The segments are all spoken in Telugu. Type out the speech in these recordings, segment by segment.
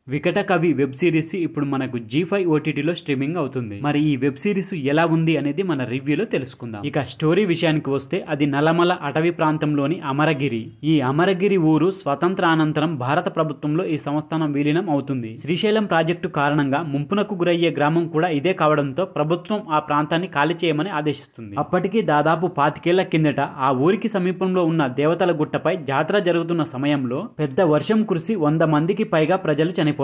వికట కవి వెబ్ సిరీస్ ఇప్పుడు మనకు G5 OTTలో స్ట్రీమింగ్ అవుతుంది. మరి ఈ వెబ్ సిరీస్ ఎలా ఉంది అనేది మన రివ్యూలో తెలుసుకుందాం. ఇక స్టోరీ విషయానికి వస్తే అది నల్లమల అటవీ ప్రాంతంలోని అమరగిరి. ఈ అమరగిరి ఊరు స్వతంత్రానంతరం భారత ప్రభుత్వంలో ఈ సంస్థానం విలీనం అవుతుంది. శ్రీశైలం ప్రాజెక్టు కారణంగా ముంపునకు గురయ్యే గ్రామం కూడా ఇదే కావడంతో ప్రభుత్వం ఆ ప్రాంతాన్ని ఖాళీ చేయమని ఆదేశిస్తుంది. అప్పటికి దాదాపు 25 ఏళ్ల కిందట ఆ ఊరికి సమీపంలో ఉన్న దేవతల గుట్టపై జాతర జరుగుతున్న సమయంలో పెద్ద వర్షం కురిసి 100 మందికి పైగా ప్రజలు చనిపోతారు.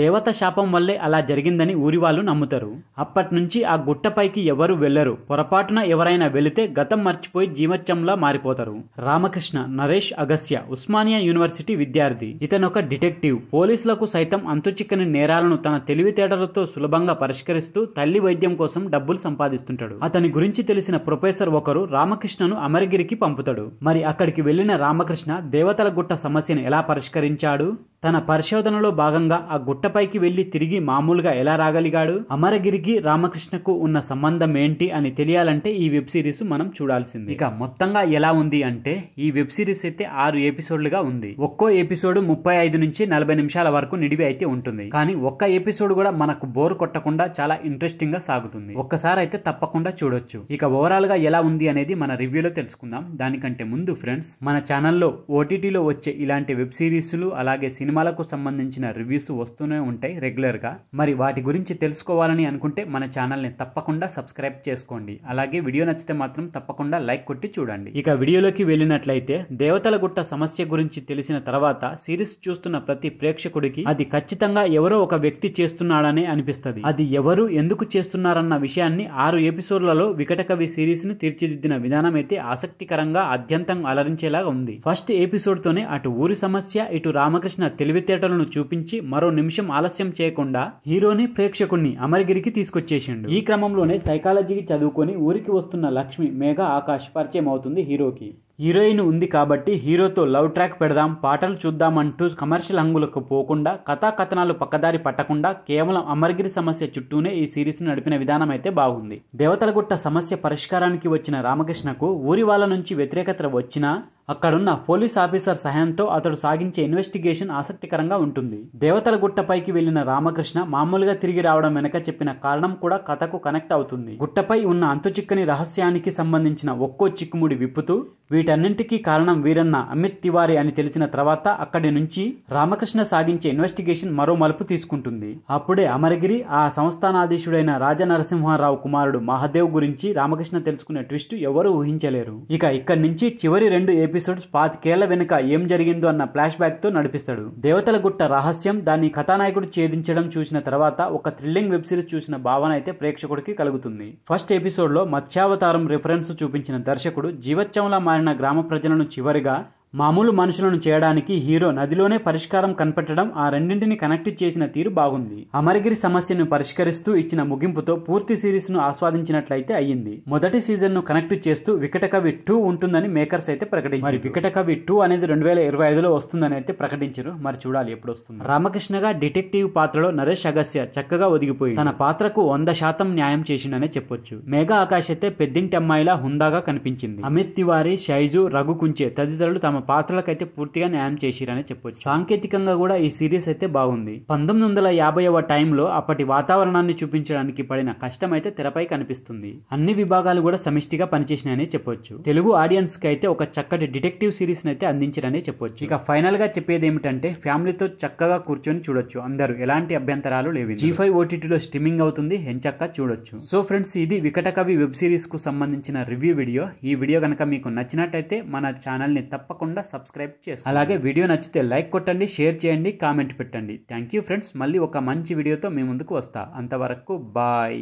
దేవత శాపం వల్లే అలా జరిగిందని ఊరి వాళ్ళు నమ్ముతారు. అప్పటి నుంచి ఆ గుట్టపైకి ఎవరు వెళ్లరు. పొరపాటున ఎవరైనా వెళితే గతం మర్చిపోయి జీవచ్చంలా మారిపోతారు. రామకృష్ణ నరేష్ అగస్య ఉస్మానియా యూనివర్సిటీ విద్యార్థి. ఇతనొక డిటెక్టివ్. పోలీసులకు సైతం అంతుచిక్కని నేరాలను తన తెలివితేటలతో సులభంగా పరిష్కరిస్తూ తల్లి వైద్యం కోసం డబ్బులు సంపాదిస్తుంటాడు. అతని గురించి తెలిసిన ప్రొఫెసర్ ఒకరు రామకృష్ణను అమరగిరికి పంపుతాడు. మరి అక్కడికి వెళ్లిన రామకృష్ణ దేవతల గుట్ట సమస్యను ఎలా పరిష్కరించాడు? తన పరిశోధనలో భాగంగా ఆ గుట్టపైకి వెళ్లి తిరిగి మామూలుగా ఎలా రాగలిగాడు? అమరగిరికి రామకృష్ణకు ఉన్న సంబంధం ఏంటి అని తెలియాలంటే ఈ వెబ్ సిరీస్ మనం చూడాల్సింది. ఇక మొత్తంగా ఎలా ఉంది అంటే ఈ వెబ్ సిరీస్ అయితే 6 ఎపిసోడ్లుగా ఉంది. ఒక్కో ఎపిసోడ్ 35 నుంచి 40 నిమిషాల వరకు నిడివి అయితే ఉంటుంది. కానీ ఒక్క ఎపిసోడ్ కూడా మనకు బోర్ కొట్టకుండా చాలా ఇంట్రెస్టింగ్ గా సాగుతుంది. ఒక్కసారి అయితే తప్పకుండా చూడొచ్చు. ఇక ఓవరాల్ గా ఎలా ఉంది అనేది మన రివ్యూలో తెలుసుకుందాం. దానికంటే ముందు ఫ్రెండ్స్, మన ఛానల్లో ఓటీటీలో వచ్చే ఇలాంటి వెబ్ సిరీస్లు అలాగే సినిమాలకు సంబంధించిన రివ్యూస్ వస్తూనే ఉంటాయి రెగ్యులర్ గా. మరి వాటి గురించి తెలుసుకోవాలని అనుకుంటే మన ఛానల్ ని తప్పకుండా సబ్స్క్రైబ్ చేసుకోండి. అలాగే వీడియో నచ్చితే మాత్రం తప్పకుండా లైక్ కొట్టి చూడండి. ఇక వీడియోలోకి వెళ్ళినట్లయితే దేవతల గుట్ట సమస్య గురించి తెలిసిన తర్వాత సిరీస్ చూస్తున్న ప్రతి ప్రేక్షకుడికి అది ఖచ్చితంగా ఎవరో ఒక వ్యక్తి చేస్తున్నాడనే అనిపిస్తుంది. అది ఎవరు, ఎందుకు చేస్తున్నారన్న విషయాన్ని 6 ఎపిసోడ్లలో వికట కవి సిరీస్ ని తీర్చిదిద్దిన విధానం అయితే ఆసక్తికరంగా అత్యంతం అలరించేలాగా ఉంది. ఫస్ట్ ఎపిసోడ్ తోనే అటు ఊరి సమస్య ఇటు రామకృష్ణ తెలివితేటలను చూపించి మరో నిమిషం ఆలస్యం చేయకుండా హీరోని ప్రేక్షకుణ్ణి అమరగిరికి తీసుకొచ్చేసిండు. ఈ క్రమంలోనే సైకాలజీకి చదువుకొని ఊరికి వస్తున్న లక్ష్మి మేఘా ఆకాష్ పరిచయం అవుతుంది హీరోకి. హీరోయిన్ ఉంది కాబట్టి హీరోతో లవ్ ట్రాక్ పెడదాం, పాటలు చూద్దామంటూ కమర్షియల్ హంగులకు పోకుండా కథాకథనాలు పక్కదారి పట్టకుండా కేవలం అమరగిరి సమస్య చుట్టూనే ఈ సిరీస్ నడిపిన విధానం అయితే బాగుంది. దేవతల గుట్ట సమస్య పరిష్కారానికి వచ్చిన రామకృష్ణకు ఊరి వాళ్ళ నుంచి వ్యతిరేకత వచ్చినా అక్కడున్న పోలీస్ ఆఫీసర్ సహాయంతో అతడు సాగించే ఇన్వెస్టిగేషన్ ఆసక్తికరంగా ఉంటుంది. దేవతల గుట్టపైకి వెళ్లిన రామకృష్ణ మామూలుగా తిరిగి రావడం వెనక చెప్పిన కారణం కూడా కథకు కనెక్ట్ అవుతుంది. గుట్టపై ఉన్న అంతుచిక్కని రహస్యానికి సంబంధించిన ఒక్కో చిక్కుముడి విప్పుతూ వీటన్నింటికీ కారణం వీరన్న అమిత్ తివారీ అని తెలిసిన తర్వాత అక్కడి నుంచి రామకృష్ణ సాగించే ఇన్వెస్టిగేషన్ మరో మలుపు తీసుకుంటుంది. అప్పుడే అమరగిరి ఆ సంస్థానాధీశుడైన రాజనరసింహారావు కుమారుడు మహాదేవ్ గురించి రామకృష్ణ తెలుసుకునే ట్విస్ట్ ఎవరూ ఊహించలేరు. ఇక్కడి నుంచి చివరి 2 ఎపిసోడ్స్ 25 ఏళ్ల వెనుక ఏం జరిగిందో అన్న ఫ్లాష్ బ్యాక్ తో నడిపిస్తాడు. దేవతల గుట్ట రహస్యం దాన్ని కథానాయకుడు ఛేదించడం చూసిన తర్వాత ఒక థ్రిల్లింగ్ వెబ్ సిరీస్ చూసిన భావన అయితే ప్రేక్షకుడికి కలుగుతుంది. ఫస్ట్ ఎపిసోడ్ లో మత్స్యావతారం రిఫరెన్స్ చూపించిన దర్శకుడు జీవచ్చంలా మారిన గ్రామ ప్రజలను చివరిగా మామూలు మనుషులను చేయడానికి హీరో నదిలోనే పరిష్కారం కనిపెట్టడం, ఆ రెండింటిని కనెక్ట్ చేసిన తీరు బాగుంది. అమరగిరి సమస్యను పరిష్కరిస్తూ ఇచ్చిన ముగింపుతో పూర్తి సిరీస్ ను ఆస్వాదించినట్లయితే అయ్యింది. మొదటి సీజన్ ను కనెక్ట్ చేస్తూ వికట కవి 2 ఉంటుందని మేకర్స్ అయితే ప్రకటించారు. మరి వికట కవి 2 అనేది 2025లో వస్తుందని అయితే ప్రకటించారు. మరి చూడాలి ఎప్పుడు వస్తుంది. రామకృష్ణగా డిటెక్టివ్ పాత్రలో నరేష్ అగస్య చక్కగా ఒదిగిపోయి తన పాత్రకు 100% న్యాయం చేసిండనే చెప్పొచ్చు. మేఘా ఆకాష్ అయితే పెద్దింటి అమ్మాయిలా హుందాగా కనిపించింది. అమిత్ తివారీ, షైజు, రఘు కుంచే తదితరులు తమ పాత్రలకైతే పూర్తిగా న్యాయం చేసిరని చెప్పొచ్చు. సాంకేతికంగా కూడా ఈ సిరీస్ అయితే బాగుంది. 1950వ టైంలో అప్పటి వాతావరణాన్ని చూపించడానికి పడిన కష్టం అయితే తెరపై కనిపిస్తుంది. అన్ని విభాగాలు కూడా సమిష్టిగా పనిచేసినాయని చెప్పొచ్చు. తెలుగు ఆడియన్స్ కి అయితే ఒక చక్కటి డిటెక్టివ్ సిరీస్ అయితే అందించారని చెప్పొచ్చు. ఇక ఫైనల్ గా చెప్పేది ఏమిటంటే ఫ్యామిలీతో చక్కగా కూర్చొని చూడొచ్చు. అందరూ ఎలాంటి అభ్యంతరాలు లేవు. G5 OTTలో స్ట్రీమింగ్ అవుతుంది, ఎంచక్కా చూడొచ్చు. సో ఫ్రెండ్స్, ఇది వికట కవి వెబ్ సిరీస్ కు సంబంధించిన రివ్యూ వీడియో. ఈ వీడియో కనుక మీకు నచ్చినట్టయితే మన ఛానల్ ని తప్పకుండా సబ్స్క్రైబ్ చేసుకోండి. అలాగే వీడియో నచ్చితే లైక్ కొట్టండి, షేర్ చేయండి, కామెంట్ పెట్టండి. Thank you friends. మళ్ళీ ఒక మంచి వీడియోతో మీ ముందుకు వస్తా. అంతవరకు బాయ్.